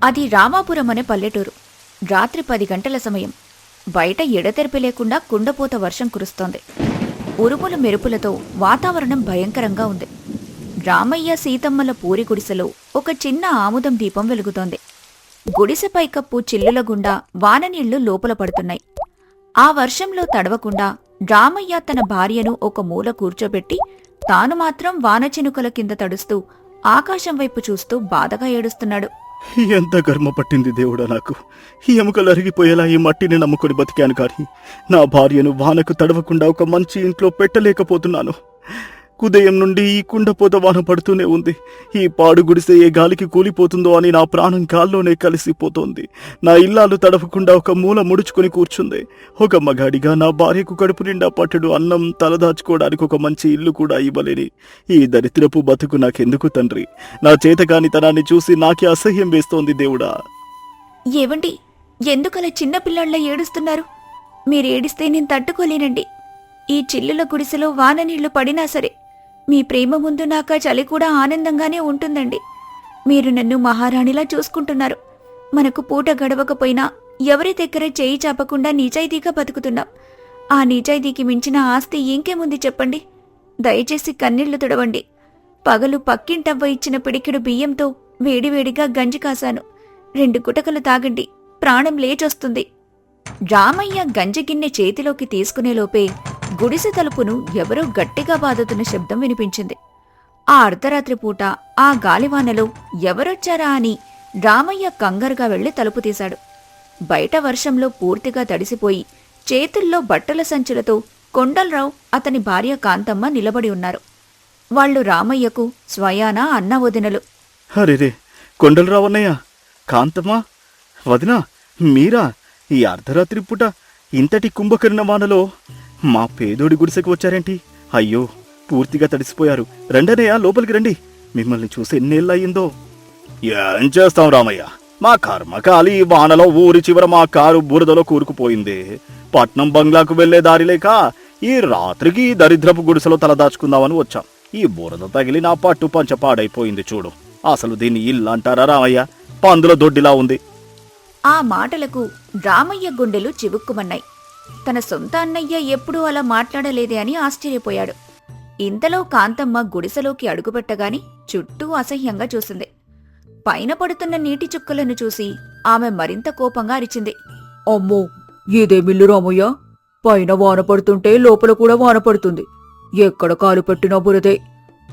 అది రామాపురం అనే పల్లెటూరు. రాత్రి 10 గంటల సమయం. బయట ఎడతెరిపి లేకుండా కుండపోత వర్షం కురుస్తోంది. ఉరుములు మెరుపులతో వాతావరణం భయంకరంగా ఉంది. రామయ్య సీతమ్మల పూరి గుడిసెలో ఒక చిన్న ఆముదం దీపం వెలుగుతోంది. గుడిసె పైకప్పు చిల్లుల గుండా వాననీళ్లు లోపల పడుతున్నాయి. ఆ వర్షంలో తడవకుండా రామయ్య తన భార్యను ఒక మూల కూర్చోబెట్టి తాను మాత్రం వానచినుకల కింద తడుస్తూ ఆకాశం వైపు చూస్తూ బాధగా ఏడుస్తున్నాడు. ఎంత గర్మ పట్టింది దేవుడా నాకు. ఈ ఎముకలు అరిగిపోయేలా ఈ మట్టిని నమ్ముకొని బతికాను కానీ నా భార్యను వానకు తడవకుండా ఒక మంచి ఇంట్లో పెట్టలేకపోతున్నాను. ఉదయం నుండి ఈ కుండపోత వాన పడుతూనే ఉంది. ఈ పాడు గుడిసె ఏ గాలికి కూలిపోతుందో అని నా ప్రాణం గాల్లోనే కలిసిపోతోంది. నా ఇల్లాలు తడవకుండా ఒక మూల ముడుచుకుని కూర్చుంది. ఒక మగాడిగా నా భార్యకు కడుపు నిండా పట్టెడు అన్నం, తలదాచుకోవడానికి ఒక మంచి ఇల్లు కూడా ఇవ్వలేని ఈ దరిద్రపు బతుకు నాకెందుకు తండ్రి? నా చేతకానితనాన్ని చూసి నాకే అసహ్యం వేస్తోంది దేవుడా. ఏవండి, ఎందుకలా చిన్నపిల్లాళ్ళ ఏడుస్తున్నారు? మీరేడిస్తే నేను తట్టుకోలేనండి. ఈ చిల్లుల గుడిసెలో వాననీళ్లు పడినా సరే మీ ప్రేమ ముందు నాకా చలి కూడా ఆనందంగానే ఉంటుందండి. మీరు నన్ను మహారాణిలా చూసుకుంటున్నారు. మనకు పూట గడవకపోయినా ఎవరి దగ్గర చేయి చాపకుండా నిజాయితీగా బతుకుతున్నాం. ఆ నిజాయితీకి మించిన ఆస్తి ఇంకేముంది చెప్పండి? దయచేసి కన్నీళ్లు తుడవండి. పగలు పక్కింటవ్వ ఇచ్చిన పిడికెడు బియ్యంతో వేడివేడిగా గంజి కాశాను. 2 గుటకలు తాగండి, ప్రాణం లేచొస్తుంది. రామయ్య గంజిగిన్నె చేతిలోకి తీసుకునేలోపే గుడిసె తలుపును ఎవరో గట్టిగా బాదుతున్న శబ్దం వినిపించింది. ఆ అర్ధరాత్రి పూట ఆ గాలివానలో ఎవరొచ్చారా అని రామయ్య కంగారుగా వెళ్లి తలుపు తీశాడు. బయట వర్షంలో పూర్తిగా తడిసిపోయి చేతుల్లో బట్టల సంచులతో కొండలరావు, అతని భార్య కాంతమ్మ నిలబడి ఉన్నారు. వాళ్లు రామయ్యకు స్వయానా అన్న వదినలు. అరేరే, కొండలరావన్నయ్య, కాంతమ్మ, వదినా, మీరా ఈ అర్ధరాత్రి పూట ఇంతటి కుంభకర్ణ వానలో మా పేదోడి గుడిసెకు వచ్చారేంటి? అయ్యో, పూర్తిగా తడిసిపోయారు. రండనయ్య, లోపలికి రండి. మిమ్మల్ని చూసి ఎన్నేళ్ళయిందో. ఏం చేస్తాం రామయ్య, మా కర్మకాలి ఈ వానలో ఊరి చివర మా కారు బురదలో కూరుకుపోయింది. పట్నం బంగ్లాకు వెళ్లే దారి లేక ఈ రాత్రికి దరిద్రపు గుడిసెలో తలదాచుకుందామని వచ్చాం. ఈ బురద తగిలి నా పట్టు పంచ పాడైపోయింది చూడు. అసలు దీన్ని ఇల్లు అంటారా రామయ్య? పందుల దొడ్డిలా ఉంది. ఆ మాటలకు రామయ్య గుండెలు చివుక్కుమన్నాయి. తన సొంత అన్నయ్య ఎప్పుడూ అలా మాట్లాడలేదే అని ఆశ్చర్యపోయాడు. ఇంతలో కాంతమ్మ గుడిసెలోకి అడుగుపెట్టగాని చుట్టూ అసహ్యంగా చూసింది. పైన పడుతున్న నీటి చుక్కలను చూసి ఆమె మరింత కోపంగా అరిచింది. అమ్మో, ఇదేమిల్లు రామయ్య! పైన వాన పడుతుంటే లోపల కూడా వాన పడుతుంది. ఎక్కడ కాలు పెట్టినా బురదే.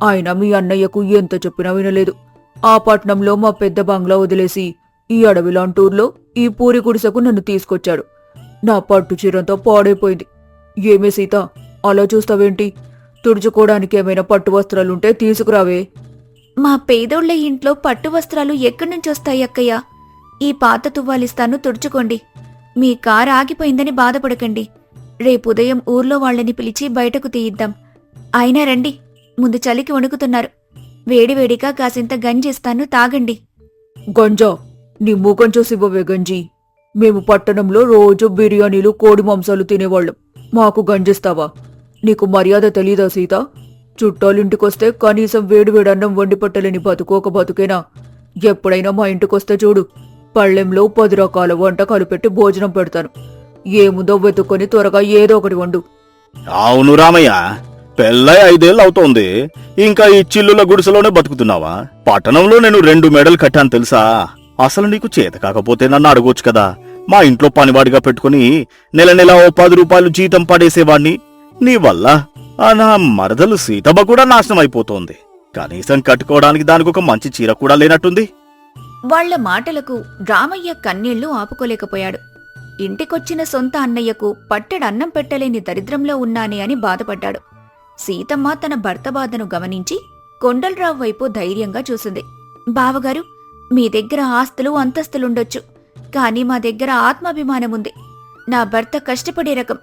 అయినా మీ అన్నయ్యకు ఎంత చెప్పినా వినలేదు. ఆ పట్నంలో మా పెద్ద బంగ్లా వదిలేసి ఈ అడవిలాంటూర్లో ఈ పూరి గుడిసెకు నన్ను తీసుకొచ్చాడు. నా పట్టు చీరంతా పాడైపోయింది. ఏమే సీత, అలా చూస్తావేంటి? తుడుచుకోవడానికి ఏమైనా పట్టు వస్త్రాలుంటే తీసుకురావే. మా పేదోళ్ల ఇంట్లో పట్టు వస్త్రాలు ఎక్కడ్నుంచొస్తాయి అక్కయ్య? ఈ పాత తువ్వాలిస్తాను, తుడుచుకోండి. మీ కారు ఆగిపోయిందని బాధపడకండి. రేపుదయం ఊర్లో వాళ్లని పిలిచి బయటకు తీయిద్దాం. అయినా రండి, ముందు చలికి వణుకుతున్నారు. వేడివేడిగా కాసింత గంజిస్తాను, తాగండి. గంజా? నీ మూకం చూసివ్వవే గంజి. మేము పట్టణంలో రోజు బిర్యానీలు, కోడి మాంసాలు తినేవాళ్ళం. మాకు గంజిస్తావా? నీకు మర్యాద తెలీదా సీత? చుట్టాలింటికొస్తే కనీసం వేడివేడి అన్నం వండి పట్టలేని బతుకోక బతుకేనా? ఎప్పుడైనా మా ఇంటికొస్తే చూడు, పళ్ళెంలో 10 రకాల వంటకాలు పెట్టి భోజనం పెడతాను. ఏముందో వెతుక్కొని త్వరగా ఏదో ఒకటి వండు. అవును రామయ్య, పెళ్ళై 5 ఏళ్ళు అవుతోంది. ఇంకా ఈ చిల్లుల గుడిసెలోనే బతుకుతున్నావా? పట్టణంలో నేను 2 మెడలు కట్టాను తెలుసా? అసలు నీకు చేత కాకపోతే నన్ను అడగొచ్చు కదా. మా ఇంట్లో పనివాడిగా పెట్టుకుని నెల నెల ఓ 10 రూపాయలు జీతం పడేసేవాణ్ణి. నీ వల్ల నా మరదలు సీతమ్మ కూడా నాశనం అయిపోతోంది. కనీసం కట్టుకోవడానికి దానికి ఒక మంచి చీర కూడా లేనట్టుంది. వాళ్ల మాటలకు రామయ్య కన్నీళ్లు ఆపుకోలేకపోయాడు. ఇంటికొచ్చిన సొంత అన్నయ్యకు పట్టెడన్నం పెట్టలేని దరిద్రంలో ఉన్నానే అని బాధపడ్డాడు. సీతమ్మ తన భర్త బాధను గమనించి కొండలరావు వైపు ధైర్యంగా చూసింది. బావగారు, మీ దగ్గర ఆస్తులు అంతస్తులుండొచ్చు, కాని మా దగ్గర ఆత్మాభిమానముంది. నా భర్త కష్టపడే రకం,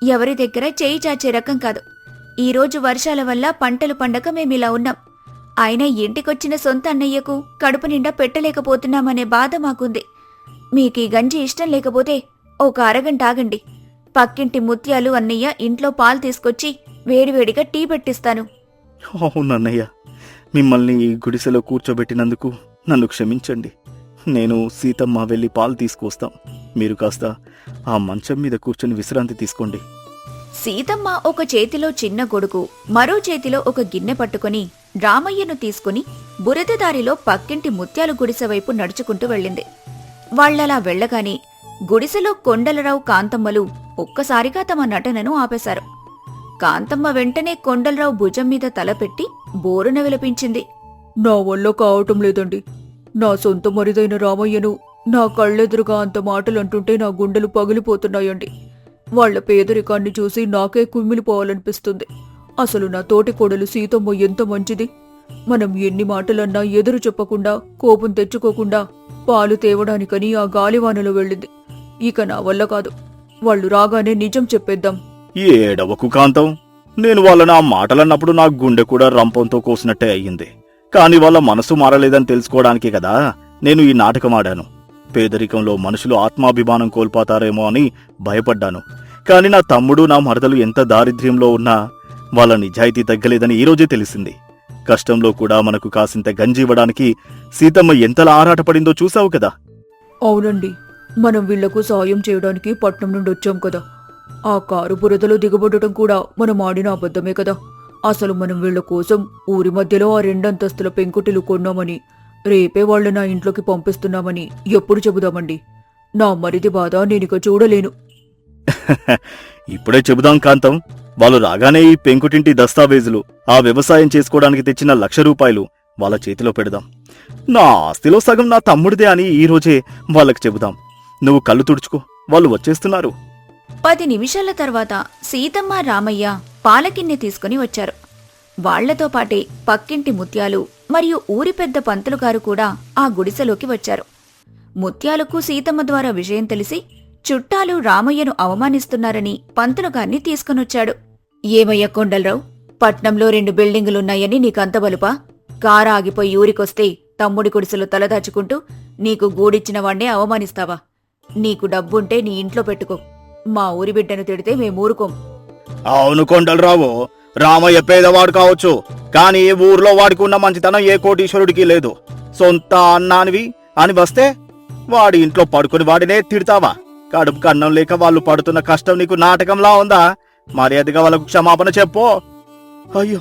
ఎవరి దగ్గర చేయి చాచే రకం కాదు. ఈరోజు వర్షాల వల్ల పంటలు పండక మేమిలా ఉన్నాం. అయినా ఇంటికొచ్చిన సొంత అన్నయ్యకు కడుపు నిండా పెట్టలేకపోతున్నామనే బాధ మాకుంది. మీకీ గంజి ఇష్టం లేకపోతే ఒక అరగంట ఆగండి. పక్కింటి ముత్యాలు అన్నయ్య ఇంట్లో పాలు తీసుకొచ్చి వేడివేడిగా టీ పెట్టిస్తాను. అవునన్నయ్య, మిమ్మల్ని ఈ గుడిసెలో కూర్చోబెట్టినందుకు నన్ను క్షమించండి. నేను సీతమ్మ వెళ్ళి పాలు తీసుకొస్తాం. మీరు కాస్త ఆ మంచం మీద కూర్చొని విశ్రాంతి తీసుకోండి. సీతమ్మ ఒక చేతిలో చిన్న గొడుగు, మరో చేతిలో ఒక గిన్నె పట్టుకుని రామయ్యను తీసుకుని బురదదారిలో పక్కింటి ముత్యాలు గుడిసె వైపు నడుచుకుంటూ వెళ్ళింది. వాళ్లలా వెళ్లగానే గుడిసెలో కొండలరావు, కాంతమ్మలు ఒక్కసారిగా తమ నటనను ఆపేశారు. కాంతమ్మ వెంటనే కొండలరావు భుజం మీద తలపెట్టి బోరున విలపించింది. నా వల్ల కావటం లేదండి. నా సొంత మరిదైన రామయ్యను నా కళ్ళెదురుగా అంత మాటలు అంటుంటే నా గుండెలు పగిలిపోతున్నాయండి. వాళ్ల పేదరికాన్ని చూసి నాకే కుమిలిపోవాలనిపిస్తుంది. అసలు నా తోటి కోడలు సీతమ్మ ఎంత మంచిది. మనం ఎన్ని మాటలన్నా ఎదురు చెప్పకుండా, కోపం తెచ్చుకోకుండా పాలు తేవడానికని ఆ గాలివానలో వెళ్ళింది. ఇక నా వల్ల కాదు. వాళ్ళు రాగానే నిజం చెప్పేద్దాం. ఏడవకు కాంతం, నేను వాళ్ళని ఆ మాటలన్నప్పుడు నా గుండె కూడా రంపంతో కోసినట్టే అయ్యింది. కాని వాళ్ళ మనసు మారలేదని తెలుసుకోవడానికే కదా నేను ఈ నాటకం ఆడాను. పేదరికంలో మనుషులు ఆత్మాభిమానం కోల్పోతారేమో అని భయపడ్డాను. కాని నా తమ్ముడు, నా మరదలు ఎంత దారిద్ర్యంలో ఉన్నా వాళ్ళ నిజాయితీ తగ్గలేదని ఈరోజే తెలిసింది. కష్టంలో కూడా మనకు కాసింత గంజి ఇవ్వడానికి సీతమ్మ ఎంతలా ఆరాటపడిందో చూశావు కదా. అవునండి, మనం వీళ్లకు సాయం చేయడానికి పట్నం నుండి వచ్చాం కదా. ఆ కారు బురదలో దిగబడటం కూడా మనం ఆడిన అబద్ధమే కదా. అసలు మనం వీళ్ల కోసం ఊరి మధ్యలో ఆ 2 అంతస్తుల పెంకుటిల్లు కొన్నామని, రేపే వాళ్ళు నా ఇంట్లోకి పంపిస్తున్నామని ఎప్పుడు చెబుదామండి? నా మరిది బాధ నేనిక చూడలేను. ఇప్పుడే చెబుదాం కాంతం. వాళ్ళు రాగానే ఈ పెంకుటింటి దస్తావేజులు, ఆ వ్యవసాయం చేసుకోవడానికి తెచ్చిన 1,00,000 రూపాయలు వాళ్ళ చేతిలో పెడదాం. నా ఆస్తిలో సగం నా తమ్ముడిదే అని ఈరోజే వాళ్ళకి చెబుదాం. నువ్వు కళ్ళు తుడుచుకో, వాళ్ళు వచ్చేస్తున్నారు. 10 నిమిషాల తర్వాత సీతమ్మ, రామయ్య పాలకిన్నె తీసుకుని వచ్చారు. వాళ్లతో పాటే పక్కింటి ముత్యాలు మరియు ఊరి పెద్ద పంతులుగారు కూడా ఆ గుడిసెలోకి వచ్చారు. ముత్యాలకు సీతమ్మ ద్వారా విషయం తెలిసి చుట్టాలు రామయ్యను అవమానిస్తున్నారని పంతులుగారిని తీసుకునొచ్చాడు. ఏమయ్య కొండలరావు, పట్నంలో 2 బిల్డింగులున్నాయని నీకంత బలుపా? కారు ఆగిపోయి ఊరికొస్తే తమ్ముడి గుడిసెలో తలదాచుకుంటూ నీకు గూడిచ్చిన వాణ్ణే అవమానిస్తావా? నీకు డబ్బుంటే నీ ఇంట్లో పెట్టుకో. మా ఊరి బిడ్డను తిడితే మేమూరుకోం. అవును కొండలరావు, రామయ్య పేదవాడు కావచ్చు, కాని ఊర్లో వాడికి ఉన్న మంచితనం ఏ కోటీశ్వరుడికి లేదు. సొంత అన్నానివి అని వస్తే వాడి ఇంట్లో పడుకుని వాడినే తిడతావా? కడుపు కన్నం లేక వాళ్ళు పడుతున్న కష్టం నీకు నాటకంలా ఉందా? మర్యాదగా వాళ్ళకు క్షమాపణ చెప్పు. అయ్యో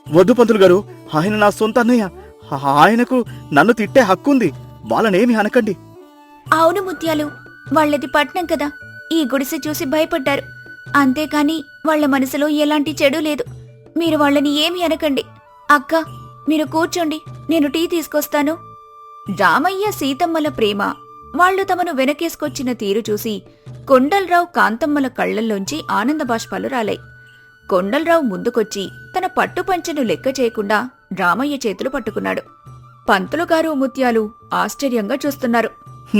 వద్దు పంతులు గారు, ఆయన నా సొంత అన్నయ్య. ఆయనకు నన్ను తిట్టే హక్కుంది. వాళ్ళనేమి అనకండి. అవును ముత్యాలు, వాళ్లది పట్నం కదా, ఈ గుడిసె చూసి భయపడ్డారు. అంతేకాని వాళ్ల మనసులో ఎలాంటి చెడు లేదు. మీరు వాళ్ళని ఏమి అనకండి. అక్క, మీరు కూర్చోండి, నేను టీ తీసుకొస్తాను. రామయ్య, సీతమ్మల ప్రేమ, వాళ్లు తమను వెనకేసుకొచ్చిన తీరు చూసి కొండలరావు, కాంతమ్మల కళ్లల్లోంచి ఆనంద బాష్పాలు రాలాయి. కొండలరావు ముందుకొచ్చి తన పట్టుపంచెను లెక్క చేయకుండా రామయ్య చేతులు పట్టుకున్నాడు. పంతులుగారు, ముత్యాలు ఆశ్చర్యంగా చూస్తున్నారు.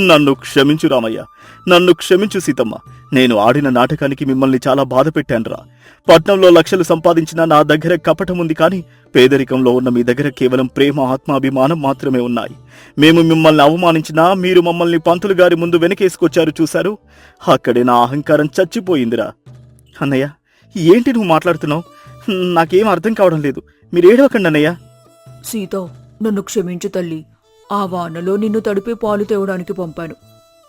నన్ను క్షమించు రామయ్య, నన్ను క్షమించు సీతమ్మ. నేను ఆడిన నాటకానికి మిమ్మల్ని చాలా బాధ పెట్టానురా. పట్నంలో 1,00,000 సంపాదించినా నా దగ్గర కపటముంది, కాని పేదరికంలో ఉన్న మీ దగ్గర కేవలం ప్రేమ, ఆత్మాభిమానం మాత్రమే ఉన్నాయి. మేము మిమ్మల్ని అవమానించినా మీరు మమ్మల్ని పంతులు గారి ముందు వెనకేసుకొచ్చారు చూశారు. అక్కడే నా అహంకారం చచ్చిపోయిందిరా. అన్నయ్య, ఏంటి నువ్వు మాట్లాడుతున్నావు? నాకేం అర్థం కావడం లేదు. మీరేడవకండి అన్నయ్య. సీత, నన్ను క్షమించు తల్లి. ఆ వానలో నిన్ను తడిపి పాలు తేవడానికి పంపాను.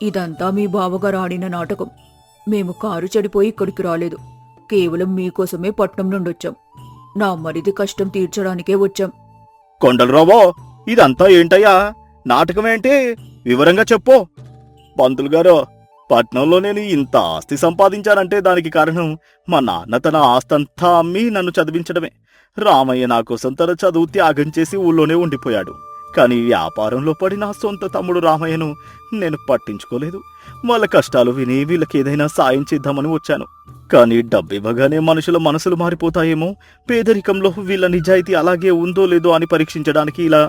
ఇదంతా మీ బావగారు ఆడిన నాటకం. మేము కారు చెడిపోయి ఇక్కడికి రాలేదు. కేవలం మీకోసమే పట్నం నుండొచ్చాం. నా మరిది కష్టం తీర్చడానికే వచ్చాం. కొండలరావో, ఇదంతా ఏంటయ్యా? నాటకమేంటి? వివరంగా చెప్పు. పంతులు గారు, పట్నంలో నేను ఇంత ఆస్తి సంపాదించానంటే దానికి కారణం మా నాన్న తన ఆస్తంతా అమ్మి నన్ను చదివించడమే. రామయ్య నా కోసం తన చదువు త్యాగం చేసి ఊళ్ళోనే ఉండిపోయాడు. కానీ వ్యాపారంలో పడి నా సొంత తమ్ముడు రామయ్యను నేను పట్టించుకోలేదు. వాళ్ళ కష్టాలు విని వీళ్ళకేదైనా సాయం చేద్దామని వచ్చాను. కానీ డబ్బివ్వగానే మనుషుల మనసులు మారిపోతాయేమో, పేదరికంలో వీళ్ళ నిజాయితీ అలాగే ఉందో లేదో అని పరీక్షించడానికి ఇలా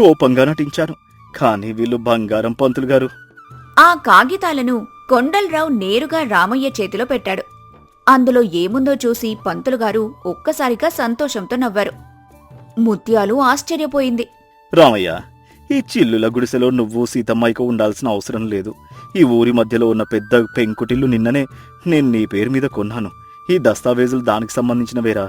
కోపంగా నటించాను. కానీ వీళ్ళు బంగారం పంతులు గారు. ఆ కాగితాలను కొండలరావు నేరుగా రామయ్య చేతిలో పెట్టాడు. అందులో ఏముందో చూసి పంతులుగారు ఒక్కసారిగా సంతోషంతో నవ్వారు. ముత్యాలు ఆశ్చర్యపోయింది. రామయ్య, ఈ చిల్లుల గుడిసెలో నువ్వు సీతమ్మాయికి ఉండాల్సిన అవసరం లేదు. ఈ ఊరి మధ్యలో ఉన్న పెద్ద పెంకుటిల్లు నిన్ననే నేను నీ పేరు మీద కొన్నాను. ఈ దస్తావేజులు దానికి సంబంధించినవేరా.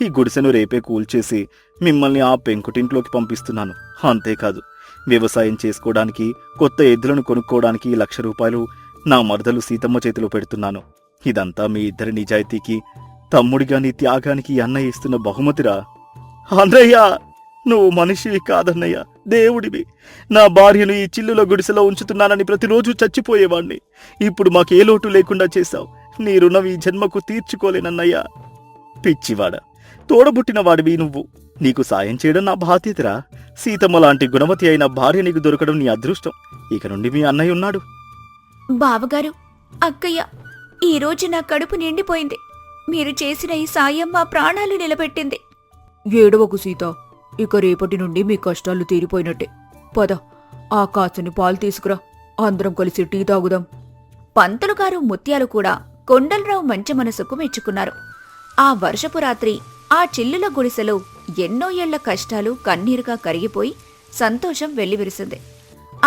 ఈ గుడిసెను రేపే కూల్చేసి మిమ్మల్ని ఆ పెంకుటింట్లోకి పంపిస్తున్నాను. అంతేకాదు, వ్యవసాయం చేసుకోవడానికి కొత్త ఎద్దులను కొనుక్కోవడానికి 1,00,000 రూపాయలు నా మరదలు సీతమ్మ చేతిలో పెడుతున్నాను. ఇదంతా మీ ఇద్దరి నిజాయితీకి, తమ్ముడిగా నీ త్యాగానికి ఈ అన్నయ్య ఇస్తున్న బహుమతిరా. అన్నయ్య, నువ్వు మనిషివి కాదన్నయ్య, దేవుడివి. నా భార్యను ఈ చిల్లుల గుడిసెలో ఉంచుతున్నానని ప్రతిరోజు చచ్చిపోయేవాణ్ణి. ఇప్పుడు మాకే లోటు లేకుండా చేశావు. నీ రుణం ఈ జన్మకు తీర్చుకోలేనన్నయ్యా. పిచ్చివాడ, తోడబుట్టిన వాడివి నువ్వు. నీకు సాయం చేయడం నా బాధ్యతరా. సీతమ్మ లాంటి గుణవతి అయిన భార్య నీకు దొరకడం నీ అదృష్టం. ఇక నుండి మీ అన్నయ్య ఉన్నాడు. బావగారు, అక్కయ్య, ఈరోజు నా కడుపు నిండిపోయింది. మీరు చేసిన ఈ సాయం మా ప్రాణాలు నిలబెట్టింది. ఏడవకు సీత, ఇక రేపటి నుండి మీ కష్టాలు తీరిపోయినట్టే. పద, ఆ కాసుని పాలు తీసుకురా, అందరం కలిసి టీ తాగుదాం. పంతులుగారు ముత్యాలు కూడా కొండలరావు మంచి మనసుకు మెచ్చుకున్నారు. ఆ వర్షపు రాత్రి ఆ చిల్లుల గుడిసెలో ఎన్నో ఏళ్ల కష్టాలు కన్నీరుగా కరిగిపోయి సంతోషం వెల్లివిరిసింది.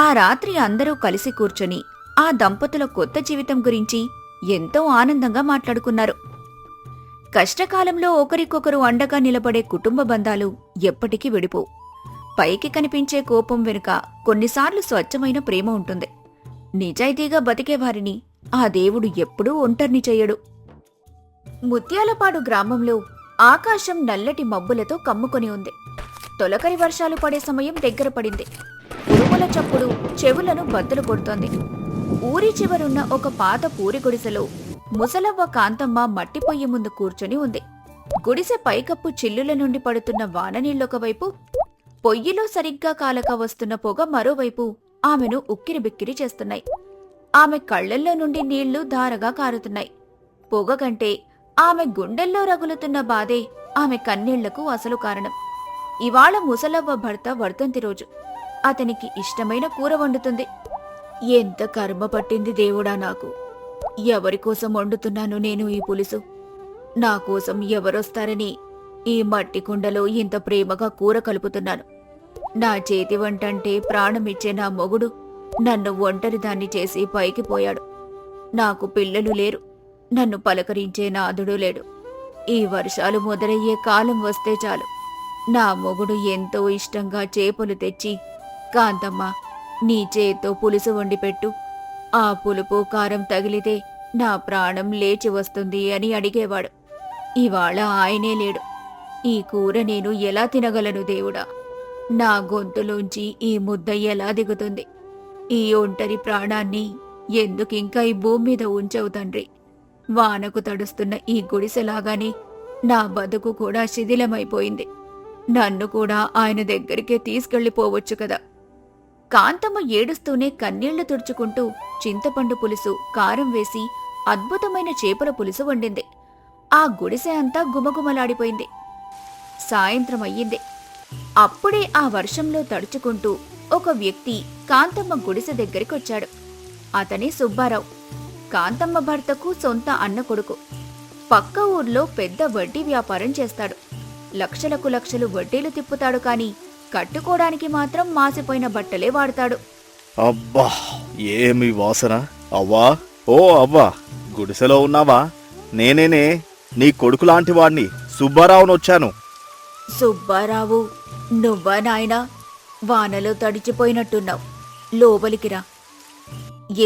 ఆ రాత్రి అందరూ కలిసి కూర్చొని ఆ దంపతుల కొత్త జీవితం గురించి ఎంతో ఆనందంగా మాట్లాడుకున్నారు. కష్టకాలంలో ఒకరికొకరు అండగా నిలబడే కుటుంబ బంధాలు ఎప్పటికీ విడిపోవు. పైకి కనిపించే కోపం వెనుక కొన్నిసార్లు స్వచ్ఛమైన ప్రేమ ఉంటుంది. నిజాయితీగా బతికేవారిని ఆ దేవుడు ఎప్పుడూ ఒంటరిని చెయ్యడు. ముత్యాలపాడు గ్రామంలో ఆకాశం నల్లటి మబ్బులతో కమ్ముకొని ఉంది. తొలకరి వర్షాలు పడే సమయం దగ్గర పడింది. ఉరుముల చప్పుడు చెవులను బద్దలు కొడుతోంది. ఊరి చివరున్న ఒక పాత పూరి గుడిసెలో ముసలవ్వ కాంతమ్మ మట్టి పొయ్యి ముందు కూర్చొని ఉంది. గుడిసె పైకప్పు చిల్లుల నుండి పడుతున్న వాననీళ్ళొకవైపు, పొయ్యిలో సరిగ్గా కాలక వస్తున్న పొగ మరోవైపు ఆమెను ఉక్కిరిబిక్కిరి చేస్తున్నాయి. ఆమె కళ్లల్లో నుండి నీళ్లు ధారగా కారుతున్నాయి. పొగ కంటే ఆమె గుండెల్లో రగులుతున్న బాధే ఆమె కన్నీళ్లకు అసలు కారణం. ఇవాళ ముసలవ్వ భర్త వర్ధంతి రోజు. అతనికి ఇష్టమైన కూర వండుతుంది. ఎంత కర్మ పట్టింది దేవుడా నాకు. ఎవరికోసం వండుతున్నాను నేను ఈ పులుసు? నా కోసం ఎవరొస్తారని ఈ మట్టి కుండలో ఇంత ప్రేమగా కూర కలుపుతున్నాను. నా చేతి వంటంటే ప్రాణమిచ్చే నా మొగుడు నన్ను ఒంటరిదాన్ని చేసి పైకి పోయాడు. నాకు పిల్లలు లేరు. నన్ను పలకరించే నాదుడు లేడు. ఈ వర్షాలు మొదలయ్యే కాలం వస్తే చాలు, నా మొగుడు ఎంతో ఇష్టంగా చేపలు తెచ్చి, కాంతమ్మ, నీ చేత్తో పులుసు వండిపెట్టు, ఆ పులుపు కారం తగిలితే నా ప్రాణం లేచి వస్తుంది అని అడిగేవాడు. ఇవాళ ఆయనే లేడు. ఈ కూర నేను ఎలా తినగలను దేవుడా? నా గొంతులోంచి ఈ ముద్ద ఎలా దిగుతుంది? ఈ ఒంటరి ప్రాణాన్ని ఎందుకింకా ఈ భూమి మీద ఉంచవు తండ్రి. వానకు తడుస్తున్న ఈ గుడిసెలాగానే నా బతుకు కూడా శిథిలమైపోయింది. నన్ను కూడా ఆయన దగ్గరికే తీసుకెళ్లిపోవచ్చు కదా. కాంతమ్మ ఏడుస్తూనే కన్నీళ్లు తుడుచుకుంటూ చింతపండు పులుసు, కారం వేసి అద్భుతమైన చేపల పులుసు వండింది. ఆ గుడిసె అంతా గుమగుమలాడిపోయింది. సాయంత్రం అయ్యింది. అప్పుడే ఆ వర్షంలో తడుచుకుంటూ ఒక వ్యక్తి కాంతమ్మ గుడిసె దగ్గరికొచ్చాడు. అతనే సుబ్బారావు, కాంతమ్మ భర్తకు సొంత అన్న కొడుకు. పక్క ఊర్లో పెద్ద వడ్డీ వ్యాపారం చేస్తాడు. లక్షలకు లక్షలు వడ్డీలు తిప్పుతాడు. కాని కట్టుకోవడానికి మాత్రం మాసిపోయిన బట్టలే వాడతాడు. అబ్బా, ఏమి వాసన! అవ్వా, ఓ అవ్వా, గుడిసెలో ఉన్నావా? నేనేనే, నీ కొడుకు లాంటి వాణ్ణి, సుబ్బారావునొచ్చాను. సుబ్బారావు, నువ్వా నాయనా? వానలో తడిచిపోయినట్టున్నావు, లోపలికి రా.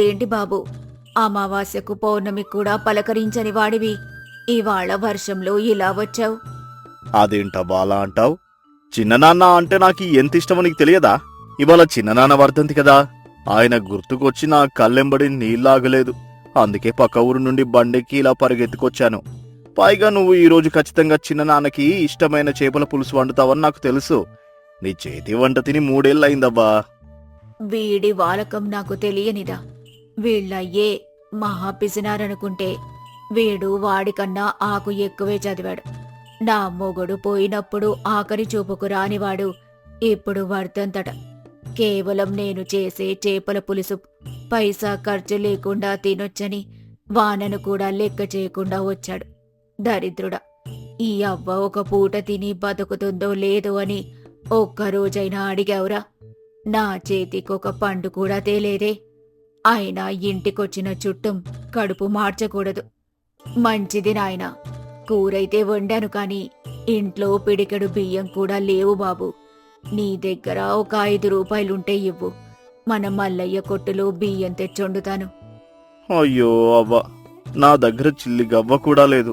ఏంటి బాబు, అమావాస్యకు పౌర్ణమి కూడా పలకరించని వాడివి ఇవాళ వర్షంలో ఇలా వచ్చావు? అదేంటవ్వా అలా అంటావు? చిన్ననాన్న అంటే నాకు ఎంత ఇష్టమో నీకు తెలియదా? ఇవాళ చిన్ననాన్న వర్ధంతి కదా, ఆయన గుర్తుకొచ్చి నా కళ్ళెంబడి నీళ్ళాగలేదు. అందుకే పక్క ఊరు నుండి బండెక్కి ఇలా పరిగెత్తుకొచ్చాను. పైగా నువ్వు ఈరోజు ఖచ్చితంగా చిన్ననాన్నకి ఇష్టమైన చేపల పులుసు వండుతావని నాకు తెలుసు. నీ చేతి వంట తిని 3 ఏళ్ళయిందవ్వా. వీడి వాలకం నాకు తెలియనిదా? వీళ్ళయ్యే మహా పిసినారనుకుంటే వీడు వాడికన్నా ఆకు ఎక్కువే చదివాడు. నా మొగుడు పోయినప్పుడు ఆఖరి చూపుకు రానివాడు ఇప్పుడు వర్ధంతట. కేవలం నేను చేసే చేపల పులుసు పైసా ఖర్చు లేకుండా తినొచ్చని వానను కూడా లెక్క చేయకుండా వచ్చాడు. దరిద్రుడా, ఈ అవ్వ ఒక పూట తిని బతుకుతుందో లేదో అని ఒక్కరోజైనా అడిగావురా? నా చేతికొక పండు కూడా తేలేదే. అయినా ఇంటికొచ్చిన చుట్టం కడుపు మార్చకూడదు. మంచిది నాయనా, కూరైతే వండాను కాని ఇంట్లో పిడికెడు బియ్యం కూడా లేవు బాబు. నీ దగ్గర ఒక 5 రూపాయలుంటే ఇవ్వు. మన మల్లయ్య కొట్టులో బియ్యం తెచ్చొండుతాను. అయ్యో అవ్వ, నా దగ్గర చిల్లి గవ్వ కూడా లేదు.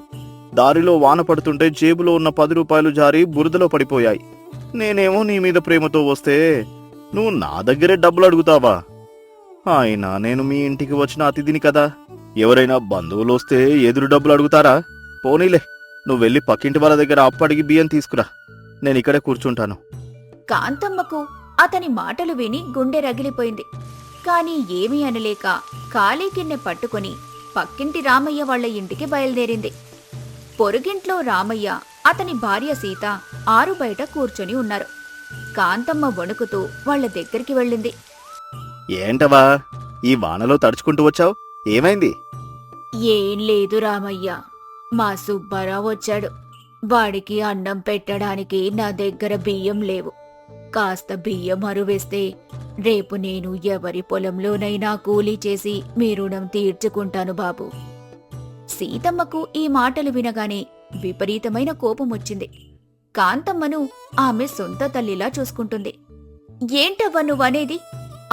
దారిలో వాన పడుతుంటే జేబులో ఉన్న 10 రూపాయలు జారి బురదలో పడిపోయాయి. నేనేమో నీ మీద ప్రేమతో వస్తే నువ్వు నా దగ్గరే డబ్బులు అడుగుతావా? అయినా నేను మీ ఇంటికి వచ్చిన అతిథిని కదా. ఎవరైనా బంధువులు వస్తే ఎదురు డబ్బులు అడుగుతారా? పోనీలే, నువ్వు వెళ్ళి పక్కింటి వాళ్ళ దగ్గర అప్పడికి బియ్యం తీసుకురా. నేను ఇక్కడే కూర్చుంటాను. కాంతమ్మకు అతని మాటలు విని గుండె రగిలిపోయింది. కాని ఏమీ అనలేక ఖాళీ గిన్నె పట్టుకుని పక్కింటి రామయ్య వాళ్ల ఇంటికి బయలుదేరింది. పొరుగింట్లో రామయ్య, అతని భార్య సీత ఆరు బయట కూర్చొని ఉన్నారు. కాంతమ్మ వణుకుతూ వాళ్ల దగ్గరికి వెళ్ళింది. ఏంటవా, ఈ వానలో తడుచుకుంటూ వచ్చావు? ఏమైంది? ఏం లేదు రామయ్య, మా సుబ్బారావు వచ్చాడు. వాడికి అన్నం పెట్టడానికి నా దగ్గర బియ్యం లేవు. కాస్త బియ్యం అరువేస్తే రేపు నేను ఎవరి పొలంలోనైనా కూలీ చేసి మీ రుణం తీర్చుకుంటాను బాబు. సీతమ్మకు ఈ మాటలు వినగానే విపరీతమైన కోపం వచ్చింది. కాంతమ్మను ఆమె సొంత తల్లిలా చూసుకుంటుంది. ఏంటవ్వ నువ్వనేది?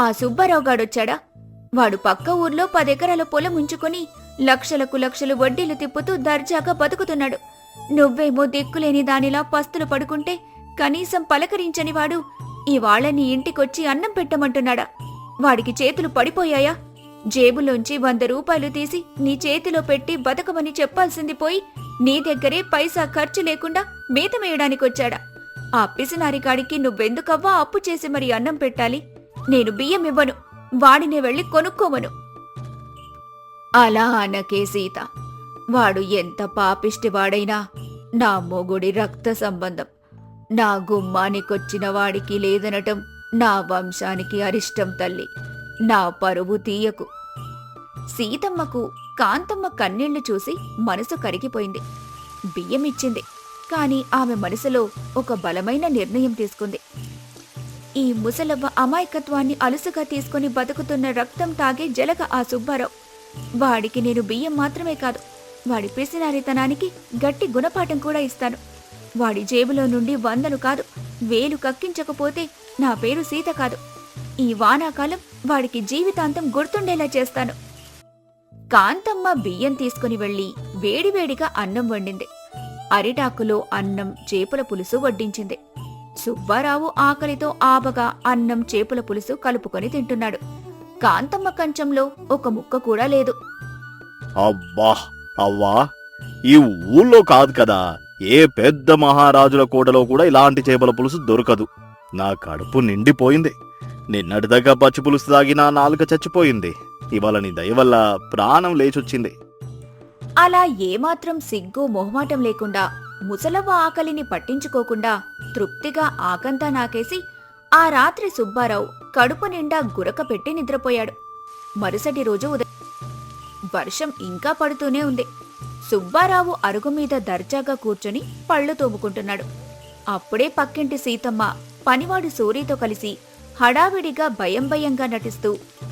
ఆ సుబ్బారావు గాడొచ్చాడా? వాడు పక్క ఊర్లో 10 ఎకరాల పొలం ఉంచుకొని లక్షలకు లక్షలు వడ్డీలు తిప్పుతూ దర్జాగా బతుకుతున్నాడు. నువ్వేమో దిక్కులేని దానిలా పస్తులు పడుకుంటే కనీసం పలకరించని వాడు ఇవాళ నీ ఇంటికొచ్చి అన్నం పెట్టమంటున్నాడా? వాడికి చేతులు పడిపోయాయా? జేబులోంచి 100 రూపాయలు తీసి నీ చేతిలో పెట్టి బతకమని చెప్పాల్సింది పోయి నీ దగ్గరే పైసా ఖర్చు లేకుండా మేతమేయడానికొచ్చాడా? ఆ పిసినారికాడికి నువ్వెందుకవ్వా అప్పు చేసి మరి అన్నం పెట్టాలి? నేను బియ్యం ఇవ్వను, వాడినే వెళ్ళి కొనుక్కోమను. అలా అనకే సీత, వాడు ఎంత పాపిష్టివాడైనా నా మొగుడి రక్త సంబంధం. నా గుమ్మానికొచ్చిన వాడికి లేదనటం నా వంశానికి అరిష్టం తల్లి. నా పరువు తీయకు. సీతమ్మకు కాంతమ్మ కన్నీళ్లు చూసి మనసు కరిగిపోయింది. బియ్యమిచ్చింది. కాని ఆమె మనసులో ఒక బలమైన నిర్ణయం తీసుకుంది. ఈ ముసలవ్వ అమాయకత్వాన్ని అలుసుగా తీసుకుని బతుకుతున్న రక్తం తాగే జలగ ఆ సుబ్బారావు. వాడికి నేను బియ్యం మాత్రమే కాదు, వాడి పిసినారితనానికి గట్టి గుణపాఠం కూడా ఇస్తాను. వాడి జేబులో నుండి 100 కాదు 1000 కక్కించకపోతే నా పేరు సీత కాదు. ఈ వానాకాలం వాడికి జీవితాంతం గుర్తుండేలా చేస్తాను. కాంతమ్మ బియ్యం తీసుకుని వెళ్లి వేడివేడిగా అన్నం వండింది. అరిటాకులో అన్నం, చేపల పులుసు వడ్డించింది. సుబ్బారావు ఆకలితో ఆబగా అన్నం, చేపల పులుసు కలుపుకొని తింటున్నాడు. కాంతమ్మ కంచంలో ఒక ముక్క కూడా లేదు. అబ్బా అవ్వా, ఈ ఊళ్ళో కాదు కదా, ఏ పెద్ద మహారాజుల కోటలో కూడా ఇలాంటి చేపల పులుసు దొరకదు. నా కడుపు నిండిపోయింది. నిన్నటిదాకా పచ్చి పులుసు తాగి నా నాలుక చచ్చిపోయింది. ఇవాళ నీ దయ వల్ల ప్రాణం లేచొచ్చింది. అలా ఏమాత్రం సిగ్గు మొహమాటం లేకుండా ముసలవ్వ ఆకలిని పట్టించుకోకుండా తృప్తిగా ఆకంతా నాకేసి ఆ రాత్రి సుబ్బారావు కడుపు నిండా గురక పెట్టి నిద్రపోయాడు. మరుసటి రోజు ఉదయం వర్షం ఇంకా పడుతూనే ఉంది. సుబ్బారావు అరుగుమీద దర్జాగా కూర్చొని పళ్ళు తోముకుంటున్నాడు. అప్పుడే పక్కింటి సీతమ్మ పనివాడు సూరితో కలిసి హడావిడిగా భయంగా నటిస్తూ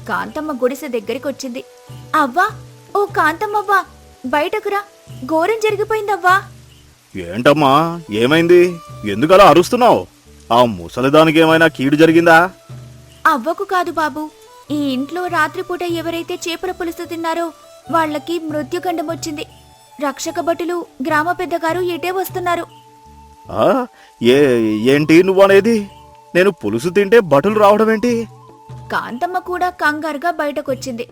కాంతమ్మ గుడిసె దగ్గరికొచ్చింది. అవ్వా, ఓ కాంతమ్మవ్వా, బయటకురా, ఘోరం జరిగిపోయిందవ్వా. ఏంటమ్మా, ఏమైంది? ఎందుకలా అరుస్తున్నావు? ఆ ముసలిదానికి ఏమైనా కీడు జరిగిందా? అవ్వకు కాదు బాబు, ఈ ఇంట్లో రాత్రిపూట ఎవరైతే చేపల పులుసు తిన్నారో వాళ్లకి మృత్యుగండం వచ్చింది. రక్షక భటులు, గ్రామ పెద్దగారు ఇటే వస్తున్నారు. ఆ, ఏంటి నువ్వనేది? నేను పులుసు తింటే భటులు రావడమేంటి? కాంతమ్మ కూడా కంగారుగా బయటకొచ్చింది.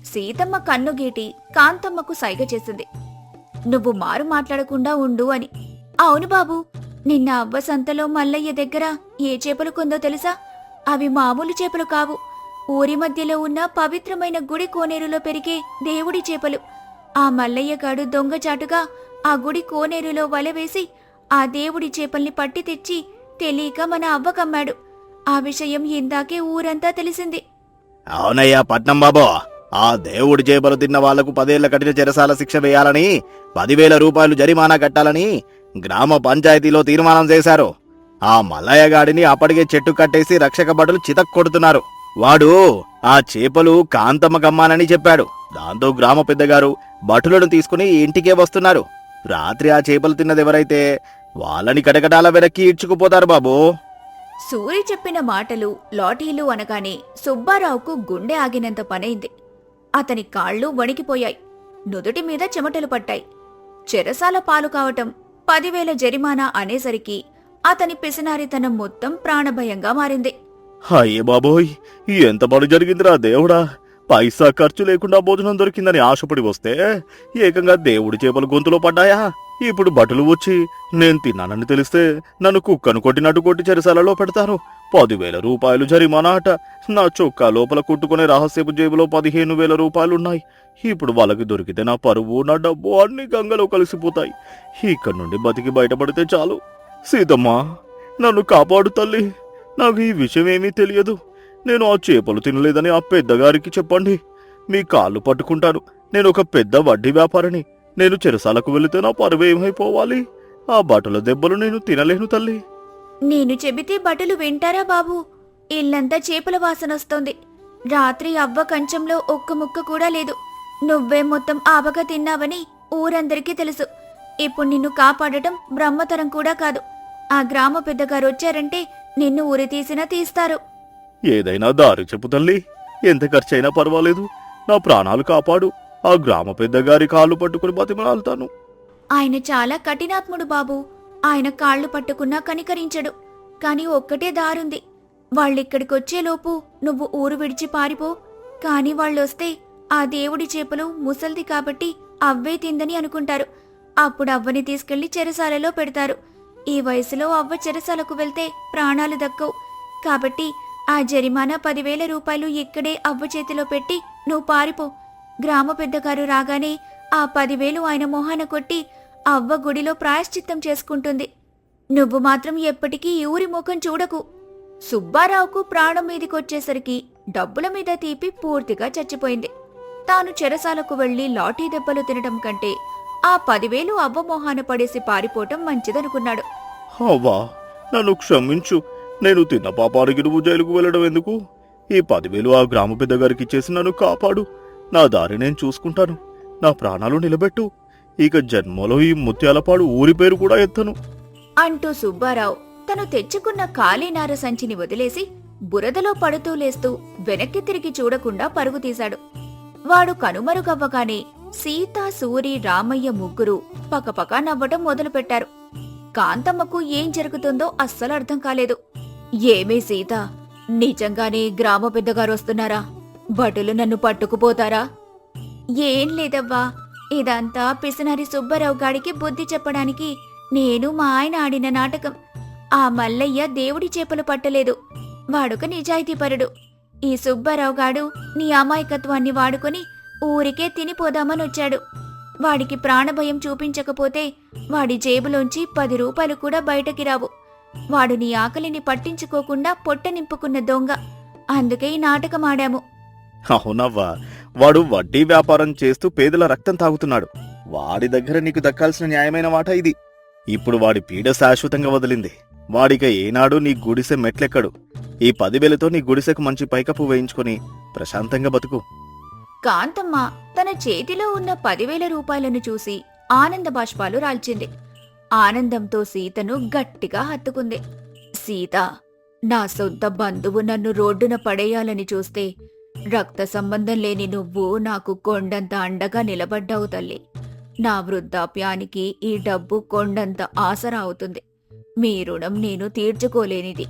సీతమ్మ కన్ను గీటి కాంతమ్మకు సైగ చేసింది. నువ్వు మారు మాట్లాడకుండా ఉండు అని. అవును బాబు, నిన్న అవ్వ సంతలో మల్లయ్య దగ్గర ఏ చేపలు కొందో తెలుసా? అవి మామూలు చేపలు కావు. ఊరి మధ్యలో ఉన్న పవిత్రమైన గుడి కోనేరులో పెరిగే దేవుడి చేపలు. ఆ మల్లయ్యగాడు దొంగచాటుగా ఆ గుడి కోనేరులో వలవేసి ఆ దేవుడి చేపల్ని పట్టి తెచ్చి తెలియక మన అవ్వకమ్మాడు. ఆ విషయం ఇందాకే ఊరంతా తెలిసింది. అవునయ్యా పట్నం బాబో, ఆ దేవుడి చేపలు తిన్న వాళ్లకు 10 ఏళ్ల కఠిన చెరసాల శిక్ష వేయాలని, 10,000 రూపాయలు జరిమానా కట్టాలని గ్రామ పంచాయతీలో తీర్మానం చేశారు. ఆ మల్లయ్యగాడిని అప్పటికే చెట్టు కట్టేసి రక్షక భటులు చితక్ కొడుతున్నారు. వాడు ఆ చేపలు కాంతమ్మకమ్మానని చెప్పాడు. దాంతో గ్రామ పెద్దగారు భటులను తీసుకుని ఇంటికే వస్తున్నారు. రాత్రి ఆ చేపలు తిన్నదెవరైతే వాళ్ళని కటకటాల వెనక్కి ఈడ్చుకుపోతారు బాబూ. సూరి చెప్పిన మాటలు లాఠీలు అనగానే సుబ్బారావుకు గుండె ఆగినంత పనైంది. అతని కాళ్ళు వణికిపోయాయి. నుదుటి మీద చెమటలు పట్టాయి. చెరసాల పాలు కావటం 10,000 జరిమానా అనేసరికి అతని పిసినారితనం మొత్తం ప్రాణభయంగా మారింది. అయ్యే బాబోయ్, ఎంత పని జరిగిందిరా దేవుడా! పైసా ఖర్చు లేకుండా భోజనం దొరికిందని ఆశపడి వస్తే ఏకంగా దేవుడి చేపలు గొంతులో పడ్డాయా? ఇప్పుడు భటులు వచ్చి నేను తిన్నానని తెలిస్తే నన్ను కుక్కను కొట్టినట్టు కొట్టి చెరసాలలో పెడతారు. 10,000 రూపాయలు జరిమానా అట. నా చొక్కా లోపల కుట్టుకునే రహస్యపు జేబులో 15,000 రూపాయలున్నాయి. ఇప్పుడు వాళ్ళకి దొరికితే నా పరువు, నా డబ్బు అన్ని గంగలో కలిసిపోతాయి. ఇక్కడి నుండి బతికి బయటపడితే చాలు. సీతమ్మా, నన్ను కాపాడు తల్లి. నాకు ఈ విషయం ఏమీ తెలియదు. నేను ఆ చేపలు తినలేదని ఆ పెద్దగారికి చెప్పండి. మీ కాళ్ళు పట్టుకుంటాను. నేను ఒక పెద్ద వడ్డీ వ్యాపారిని. నేను చెరసాలకు వెళితే నా పరువు ఏమైపోవాలి? ఆ బట్టల దెబ్బలు నేను తినలేను తల్లి. నేను చెబితే బట్టలు వింటారా బాబూ? ఇల్లంతా చేపల వాసనొస్తోంది. రాత్రి అవ్వ కంచంలో ఒక్క ముక్క కూడా లేదు. నువ్వే మొత్తం ఆబగా తిన్నావని ఊరందరికీ తెలుసు. ఇప్పుడు నిన్ను కాపాడటం బ్రహ్మతరం కూడా కాదు. ఆ గ్రామ పెద్దగారు వచ్చారంటే నిన్ను ఊరి తీసినా తీస్తారు. ఏదైనా దారి చెప్పు తల్లి. ఎంత ఖర్చైనా పర్వాలేదు. నా ప్రాణాలు కాపాడు. ఆ గ్రామ పెద్దగారి కాళ్ళు పట్టుకుని బతిమలాలుతాను. ఆయన చాలా కఠినాత్ముడు బాబూ. ఆయన కాళ్ళు పట్టుకున్నా కనికరించడు. కాని ఒక్కటే దారుంది. వాళ్ళిక్కడికొచ్చేలోపు నువ్వు ఊరు విడిచి పారిపో. కాని వాళ్ళొస్తే ఆ దేవుడి చేపలు ముసల్ది కాబట్టి అవ్వే తిందని అనుకుంటారు. అప్పుడు అవ్వని తీసుకెళ్లి చెరసాలలో పెడతారు. ఈ వయసులో అవ్వ చెరసాలకు వెళ్తే ప్రాణాలు దక్కవు. కాబట్టి ఆ జరిమానా 10,000 రూపాయలు ఇక్కడే అవ్వ చేతిలో పెట్టి నువ్వు పారిపో. గ్రామ పెద్దగారు రాగానే ఆ 10,000 ఆయన మొహాన కొట్టి అవ్వ గుడిలో ప్రాయశ్చిత్తం చేసుకుంటుంది. నువ్వు మాత్రం ఎప్పటికీ ఈ ఊరి ముఖం చూడకు. సుబ్బారావుకు ప్రాణం మీదికొచ్చేసరికి డబ్బుల మీద తీపి పూర్తిగా చచ్చిపోయింది. తాను చెరసాలకు వెళ్లి లాఠీ దెబ్బలు తినటం కంటే ఆ 10,000 అవ్వ మొహాన పడేసి పారిపోవటం మంచిదనుకున్నాడు. అవ్వా, నన్ను క్షమించు. నేను తిన్న పాపానికి నువ్వు జైలుకు వెళ్ళడం ఎందుకు? ఈ 10,000 ఆ గ్రామ పెద్దగారికి ఇచ్చేసి నన్ను కాపాడు. నా దారి నేను చూసుకుంటాను. నా ప్రాణాలు నిలబెట్టు. ఇక జన్మలో ఈ ముత్యాలపాడు ఊరి పేరు కూడా ఎత్తను అంటూ సుబ్బారావు తను తెచ్చుకున్న ఖాళీనార సంచిని వదిలేసి బురదలో పడుతూ లేస్తూ వెనక్కి తిరిగి చూడకుండా పరుగు తీశాడు. వాడు కనుమరుగవ్వగానే సీత, సూరి, రామయ్య ముగ్గురు పకపకా నవ్వటం మొదలుపెట్టారు. కాంతమ్మకు ఏం జరుగుతుందో అస్సలు అర్థం కాలేదు. ఏమే సీత, నిజంగానే గ్రామ పెద్దగారు వస్తున్నారా? భటులు నన్ను పట్టుకుపోతారా? ఏం లేదవ్వా, ఇదంతా పిసినారి సుబ్బారావు గాడికి బుద్ధి చెప్పడానికి నేను మా ఆయన ఆడిన నాటకం. ఆ మల్లయ్య దేవుడి చేపలు పట్టలేదు. వాడొక నిజాయితీపరుడు. ఈ సుబ్బారావు గాడు నీ అమాయకత్వాన్ని వాడుకొని ఊరికే తినిపోదామనొచ్చాడు. వాడికి ప్రాణభయం చూపించకపోతే వాడి జేబులోంచి 10 రూపాయలు కూడా బయటకి రావు. వాడు నీ ఆకలిని పట్టించుకోకుండా పొట్ట నింపుకున్న దొంగ. అందుకే ఈ నాటకం ఆడాము. అవునవ్వా, వాడు వడ్డీ వ్యాపారం చేస్తూ పేదల రక్తం తాగుతున్నాడు. వాడి దగ్గర నీకు దక్కాల్సిన న్యాయమైన మాట ఇది. ఇప్పుడు వాడి పీడ శాశ్వతంగా వదిలింది. వాడిక ఏనాడు నీ గుడిసె మెట్లెక్కడు. ఈ 10,000తో నీ గుడిసెకు మంచి పైకప్పు వేయించుకొని ప్రశాంతంగా బతుకు. కాంతమ్మ తన చేతిలో ఉన్న 10,000 రూపాయలను చూసి ఆనంద బాష్పాలు రాల్చింది. ఆనందంతో సీతను గట్టిగా హత్తుకుంది. సీత, నా సొంత బంధువు నన్ను రోడ్డున పడేయాలని చూస్తే రక్త సంబంధం లేని నువ్వు నాకు కొండంత అండగా నిలబడ్డావు తల్లి. నా వృద్ధాప్యానికి ఈ డబ్బు కొండంత ఆసరా అవుతుంది. మీ రుణం నేను తీర్చుకోలేనిది.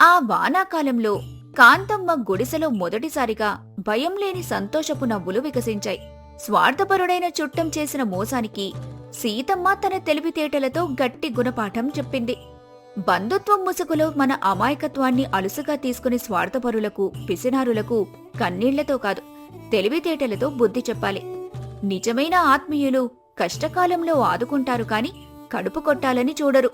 ఆ వానాకాలంలో కాంతమ్మ గుడిసెలో మొదటిసారిగా భయం లేని సంతోషపు నవ్వులు వికసించాయి. స్వార్థపరుడైన చుట్టం చేసిన మోసానికి సీతమ్మ తన తెలివితేటలతో గట్టి గుణపాఠం చెప్పింది. బంధుత్వం ముసుగులో మన అమాయకత్వాన్ని అలుసుగా తీసుకుని స్వార్థపరులకు, పిసినారులకు కన్నీళ్లతో కాదు, తెలివితేటలతో బుద్ధి చెప్పాలి. నిజమైన ఆత్మీయులు కష్టకాలంలో ఆదుకుంటారు కాని కడుపు కొట్టాలని చూడరు.